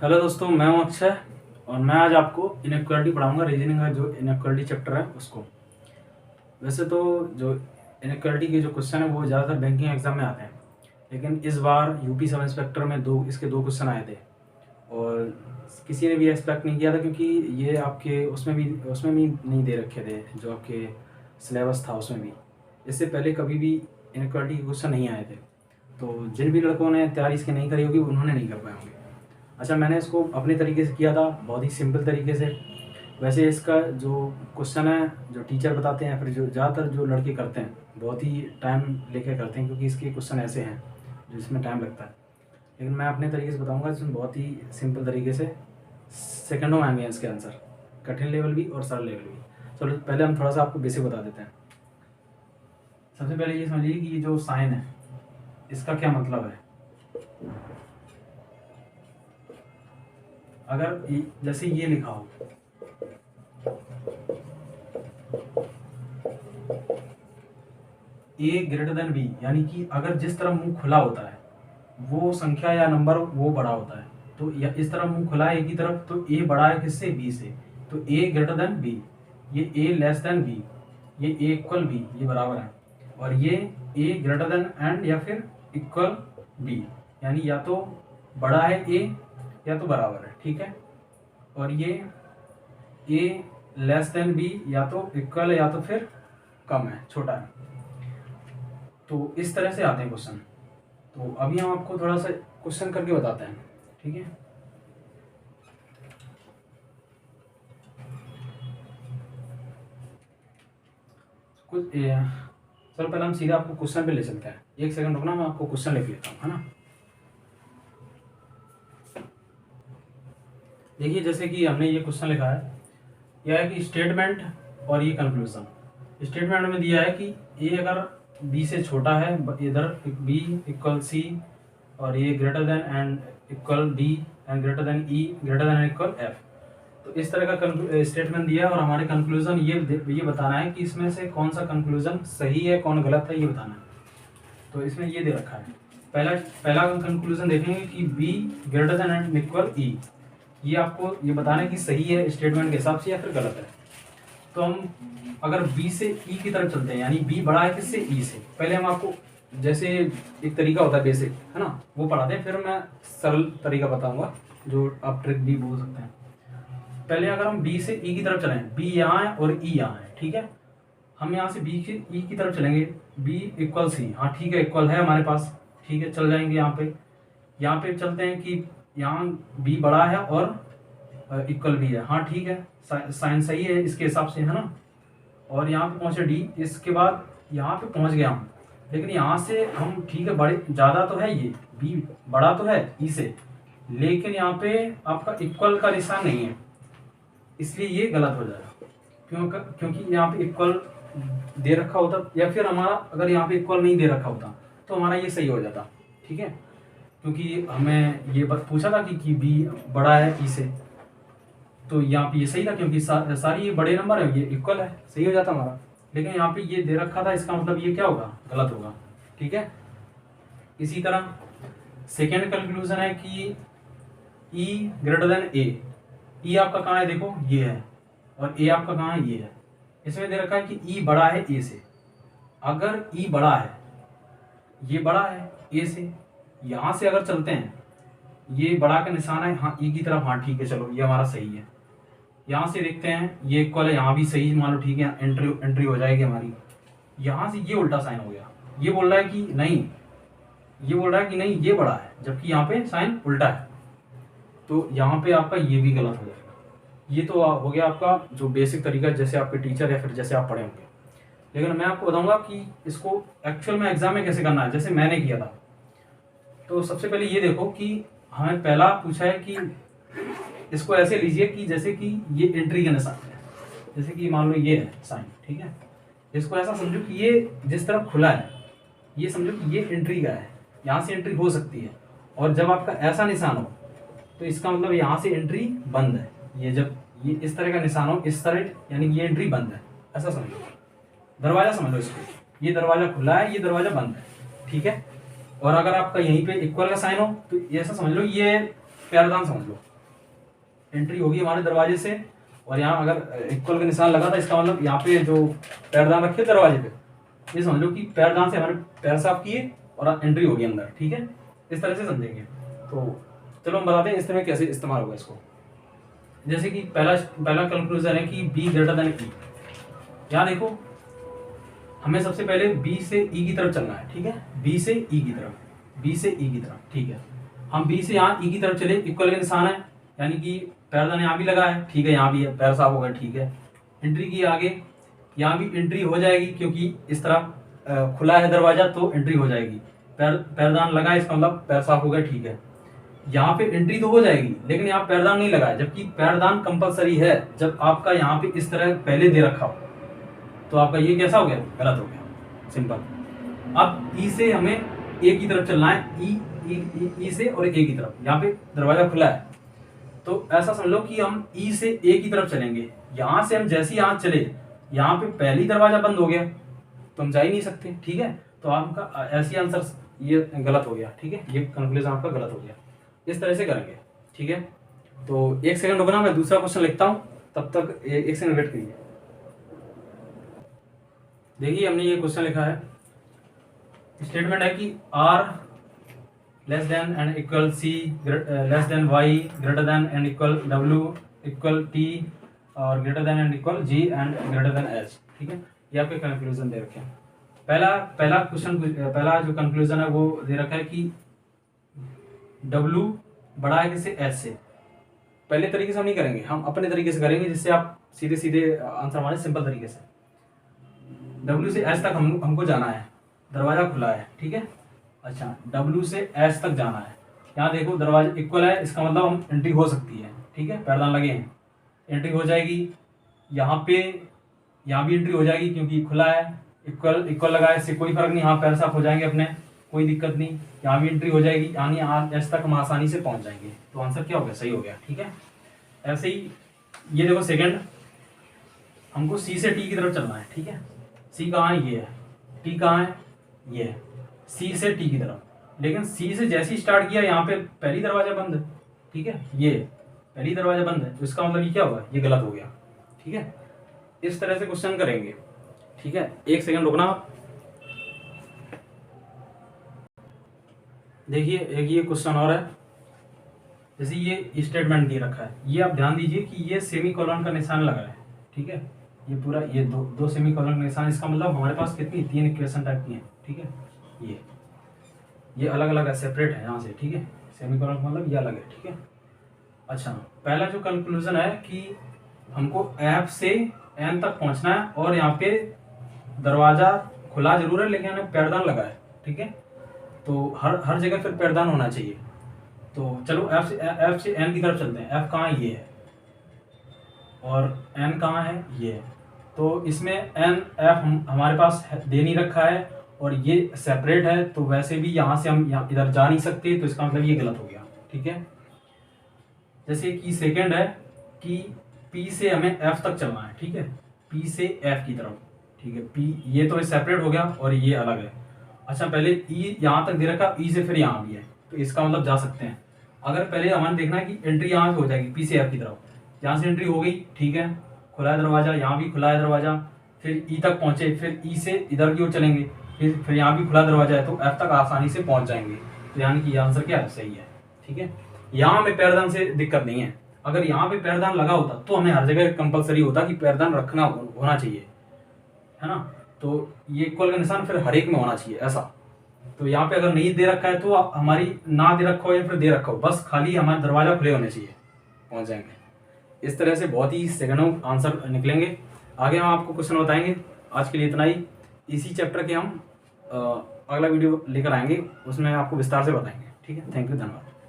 Hello दोस्तों, मैं हूं अक्षय और मैं आज आपको इनइक्वालिटी पढ़ाऊंगा। रीजनिंग का जो इनइक्वालिटी चैप्टर है उसको। वैसे तो जो इनइक्वालिटी के जो क्वेश्चन है वो ज़्यादातर बैंकिंग एग्जाम में आते हैं, लेकिन इस बार यूपी सब इंस्पेक्टर में इसके दो क्वेश्चन आए थे और किसी ने भी एक्सपेक्ट नहीं किया था, क्योंकि ये आपके उसमें भी नहीं दे रखे थे। जो आपके सिलेबस था उसमें भी इससे पहले कभी भी इनइक्वालिटी के क्वेश्चन नहीं आए थे। तो जिन भी लड़कों ने तैयारी इसकी नहीं करी होगी उन्होंने नहीं कर पाए होंगे। अच्छा, मैंने इसको अपने तरीके से किया था, बहुत ही सिंपल तरीके से। वैसे इसका जो क्वेश्चन है, जो टीचर बताते हैं, फिर जो ज़्यादातर जो लड़के करते हैं, बहुत ही टाइम लेके करते हैं, क्योंकि इसके क्वेश्चन ऐसे हैं जिसमें टाइम लगता है। लेकिन मैं अपने तरीके से बताऊंगा, जिसमें बहुत ही सिंपल तरीके से सेकंडों में आएंगे इसके आंसर, कठिन लेवल भी और सरल लेवल भी। चलो पहले हम थोड़ा सा आपको बेसिक बता देते हैं। सबसे पहले ये समझिए कि ये जो साइन है इसका क्या मतलब है। अगर जैसे ये लिखा हो ए ग्रेटर देन बी, यानी कि अगर जिस तरह मुंह खुला होता है वो संख्या या नंबर वो बड़ा होता है, तो या इस तरह मुंह खुला है ए की तरफ, तो ए बड़ा है किससे, बी से। तो ए ग्रेटर देन बी, ये ए लेस देन बी, ये ए इक्वल बी, ये बराबर है। और ये ए ग्रेटर देन एंड या फिर इक्वल बी, यानी या तो बड़ा है ए या तो बराबर है, ठीक है। और ये ए लेस देन बी, या तो इक्वल है या तो फिर कम है, छोटा है। तो इस तरह से आते हैं क्वेश्चन। तो अभी हम आपको थोड़ा सा क्वेश्चन करके बताते हैं, ठीक है। चलो पहले हम सीधा आपको क्वेश्चन पे ले चलते हैं। एक सेकंड रुकना, मैं आपको क्वेश्चन लिख लेता हूँ, है ना। देखिए, जैसे कि हमने ये क्वेश्चन लिखा है, यह है कि स्टेटमेंट और ये कंक्लूजन। स्टेटमेंट में दिया है कि ए अगर बी से छोटा है, इधर बी इक्वल सी, और ये greater than and equal D and greater then E greater than equal F. तो इस तरह का स्टेटमेंट दिया है और हमारे कंक्लूजन ये बताना है कि इसमें से कौन सा कंक्लूजन सही है कौन गलत है, ये बताना है। तो इसमें ये दे रखा है। पहला कंक्लूजन देखेंगे कि B greater than and equal E. ये आपको ये बताना है कि सही है स्टेटमेंट के हिसाब से या फिर गलत है। तो हम अगर बी से ई की तरफ चलते हैं, यानी बी बड़ा है किससे, ई से। पहले हम आपको जैसे एक तरीका होता है बेसिक, है ना, वो पढ़ाते हैं, फिर मैं सरल तरीका बताऊंगा जो आप ट्रिक भी बोल सकते हैं। पहले अगर हम बी से ई की तरफ चलें, बी यहाँ है और ई यहाँ है, ठीक है। हम यहाँ से बी से ई की तरफ चलेंगे, बी इक्वल सी, हाँ ठीक है, इक्वल है हमारे पास, ठीक है, चल जाएंगे यहाँ पे चलते हैं कि यहाँ बी बड़ा है और इक्वल भी है, हाँ ठीक है, साइन सही है इसके हिसाब से, है ना। और यहाँ पे पहुँचे डी, इसके बाद यहाँ पे पहुँच गया हम, लेकिन यहाँ से हम ठीक है, बड़े ज़्यादा तो है, ये बी बड़ा तो है ई से, लेकिन यहाँ पे आपका इक्वल का निशान नहीं है, इसलिए ये गलत हो जाएगा। क्योंकि यहाँ पे इक्वल दे रखा होता, या फिर हमारा अगर यहाँ पे इक्वल नहीं दे रखा होता तो हमारा ये सही हो जाता, ठीक है। क्योंकि हमें ये पूछा था कि बी बड़ा है ई से, तो यहाँ पे ये सही था, क्योंकि सारी ये बड़े नंबर है, ये इक्वल है, सही हो जाता हमारा। लेकिन यहाँ पे ये दे रखा था, इसका मतलब ये क्या होगा, गलत होगा, ठीक है। इसी तरह सेकेंड कंक्लूजन है कि ई ग्रेटर देन ए। ई आपका कहाँ है, देखो ये है, और ए आपका कहाँ है, ये है। इसमें दे रखा है कि ई बड़ा है ए से। अगर ई बड़ा है, ये बड़ा है ए से, यहाँ से अगर चलते हैं, ये बड़ा का निशान है, हाँ ई की तरफ, हाँ ठीक है, चलो ये हमारा सही है। यहाँ से देखते हैं ये इक्वल है, यहाँ भी सही मान लो, ठीक है, एंट्री हो जाएगी हमारी। यहाँ से ये उल्टा साइन हो गया, ये बोल रहा है कि नहीं, ये बोल रहा है कि नहीं ये बड़ा है, जबकि यहाँ पे साइन उल्टा है, तो यहाँ पे आपका ये भी गलत हो जाएगा। ये तो हो गया आपका जो बेसिक तरीका, जैसे आपके टीचर या फिर जैसे आप पढ़े होंगे। लेकिन मैं आपको बताऊंगा कि इसको एक्चुअल में एग्जाम में कैसे करना है, जैसे मैंने किया था। तो सबसे पहले ये देखो कि हमें पहला पूछा है कि इसको ऐसे लीजिए कि जैसे कि ये एंट्री का निशान है, जैसे कि मान लो ये है साइन, ठीक है। इसको ऐसा समझो कि ये जिस तरफ खुला है, ये समझो कि ये एंट्री का है, यहाँ से एंट्री हो सकती है। और जब आपका ऐसा निशान हो तो इसका मतलब यहाँ से एंट्री बंद है। ये जब ये इस तरह का निशान हो, इस तरह, यानी कि ये एंट्री बंद है, ऐसा समझो। दरवाजा समझ लो इसको, ये दरवाजा खुला है, ये दरवाजा बंद है, ठीक है। और अगर आपका यहीं पे इक्वल का साइन हो तो ऐसा समझ लो, ये पैरदान समझ लो, एंट्री होगी हमारे दरवाजे से, और यहाँ अगर इक्वल का निशान लगा था इसका मतलब यहाँ पे जो पैरदान रखे दरवाजे पे, ये समझ लो कि पैरदान से हमारे पैर साफ किए और एंट्री होगी अंदर। ठीक है, इस तरह से समझेंगे। तो चलो हम बताते हैं इस तरह कैसे इस्तेमाल होगा इसको। जैसे कि पहला कंक्लूजन है कि बी ग्रेटर देन ई। यहाँ देखो हमें सबसे पहले बी से ई की तरफ चलना है। ठीक है, बी से ई की तरफ, बी से ई की तरफ। ठीक है, हम बी से यहाँ ई की तरफ चले, इक्वल का निशान है यानी कि पैरदान यहाँ भी लगा है। ठीक है, यहाँ भी है, पैर साफ हो गए। ठीक है, एंट्री की आगे, यहाँ भी एंट्री हो जाएगी क्योंकि इस तरह खुला है दरवाजा तो एंट्री हो जाएगी। पैरदान लगा है इसका मतलब पैर साफ हो गए। ठीक है, यहाँ पे एंट्री तो हो जाएगी लेकिन यहाँ पैरदान नहीं लगा है, जबकि पैरदान कंपलसरी है। जब आपका यहाँ पे इस तरह पहले दे रखा हो तो आपका ये कैसा हो गया, गलत हो गया, सिंपल। अब ई से हमें ए की तरफ चलना है, ई से और ए की तरफ। यहाँ पे दरवाजा खुला है तो ऐसा समझ लो कि हम ई से ए की तरफ चलेंगे। यहाँ से हम जैसे यहाँ चले, यहाँ पे पहली दरवाजा बंद हो गया तो हम जा ही नहीं सकते। ठीक है, तो आपका ऐसी आंसर ये गलत हो गया। ठीक है, ये कंक्लूजन आपका गलत हो गया। इस तरह से करेंगे। ठीक है, तो एक सेकंड रुकना, मैं दूसरा क्वेश्चन लिखता हूं, तब तक एक सेकंड वेट करिए। देखिए हमने ये क्वेश्चन लिखा है, स्टेटमेंट है कि R less than and equal C less than Y greater than and equal W equal T और greater than and equal G and greater than H. ठीक है, ये आपके कंक्लूजन दे रखे हैं। पहला क्वेश्चन, पहला जो कंक्लूजन है वो दे रखा है कि W बड़ा है किससे, एच से। पहले तरीके से हम नहीं करेंगे, हम अपने तरीके से करेंगे जिससे आप सीधे सीधे आंसर हमारे सिंपल तरीके से। W से एच तक हमको जाना है, दरवाजा खुला है। ठीक है, अच्छा W से एच तक जाना है। यहाँ देखो दरवाजा इक्वल है, इसका मतलब हम एंट्री हो सकती है। ठीक है, पैरदान लगे हैं, एंट्री हो जाएगी। यहाँ पे यहाँ भी एंट्री हो जाएगी क्योंकि खुला है, इक्वल लगा है, इससे कोई फर्क नहीं, यहाँ पैर साफ हो जाएंगे अपने, कोई दिक्कत नहीं। यहाँ भी एंट्री हो जाएगी, यानी एच तक हम आसानी से पहुंच जाएंगे। तो आंसर क्या हो गया, सही हो गया। ठीक है, ऐसे ही ये देखो सेकंड, हमको सी से टी की तरफ चलना है। ठीक है, सी कहाँ है, ये है, टी कहाँ है, ये है, सी से टी की तरफ। लेकिन सी से जैसे ही स्टार्ट किया यहाँ पे पहली दरवाजा बंद है। ठीक है, ये पहली दरवाजा बंद है तो इसका मतलब ये क्या होगा, ये गलत हो गया। ठीक है, इस तरह से क्वेश्चन करेंगे। ठीक है, एक सेकंड रुकना आप। देखिए एक ये क्वेश्चन और है, जैसे ये स्टेटमेंट दे रखा है, ये आप ध्यान दीजिए कि ये सेमी कॉलन का निशान लगा है। ठीक है, ये पूरा ये दो सेमी कॉलन का निशान, इसका मतलब हमारे पास कितनी, 3 इक्वेशन टाइप की है। ठीक है, ये अलग अलग है, सेपरेट है यहाँ से। ठीक है, सेमी कॉलन का मतलब ये अलग है। ठीक है, अच्छा पहला जो कंक्लूजन है कि हमको एफ से एन तक पहुंचना है और यहाँ पे दरवाजा खुला जरूर है लेकिन हमें पैरदान लगा है। ठीक है, तो हर जगह फिर पैरदान होना चाहिए। तो चलो एफ से एन की तरफ चलते हैं। एफ कहाँ है, ये है, और एन कहाँ है, ये है। तो इसमें एन एफ हमारे पास दे नहीं रखा है और ये सेपरेट है, तो वैसे भी यहाँ से हम यहाँ इधर जा नहीं सकते, तो इसका मतलब ये गलत हो गया। ठीक है, जैसे कि सेकंड है कि पी से हमें एफ तक चलना है। ठीक है, पी से एफ की तरफ। ठीक है, पी ये तो सेपरेट हो गया और ये अलग है। अच्छा पहले ई यहाँ तक दे रखा, ई से फिर यहाँ भी है, तो इसका मतलब जा सकते हैं। अगर पहले हमें देखना है कि एंट्री यहाँ से हो जाएगी पी से एफ की तरफ, यहाँ से एंट्री हो गई। ठीक है, खुला है दरवाजा, यहाँ भी खुला है दरवाजा, फिर ई तक पहुँचे, फिर ई से इधर की ओर चलेंगे, फिर यहाँ भी खुला दरवाजा है, तो एफ तक आसानी से पहुँच जाएंगे। तो यानी कि ये आंसर क्या है, सही है। ठीक है, यहाँ में पैरदान से दिक्कत नहीं है। अगर यहाँ पे पैरदान लगा होता तो हमें हर जगह कंपलसरी होता कि पैरदान रखना होना चाहिए, है ना। तो ये इक्वल का निशान फिर हर एक में होना चाहिए ऐसा। तो यहाँ पे अगर नहीं दे रखा है तो हमारी ना दे रखा हो या फिर दे रखा हो, बस खाली हमारे दरवाजा खुले होने चाहिए, पहुंच जाएंगे। इस तरह से बहुत ही सेकंडों आंसर निकलेंगे। आगे हम आपको क्वेश्चन बताएंगे। आज के लिए इतना ही। इसी चैप्टर के हम अगला वीडियो लेकर आएंगे, उसमें आपको विस्तार से बताएंगे। ठीक है, थैंक यू, धन्यवाद।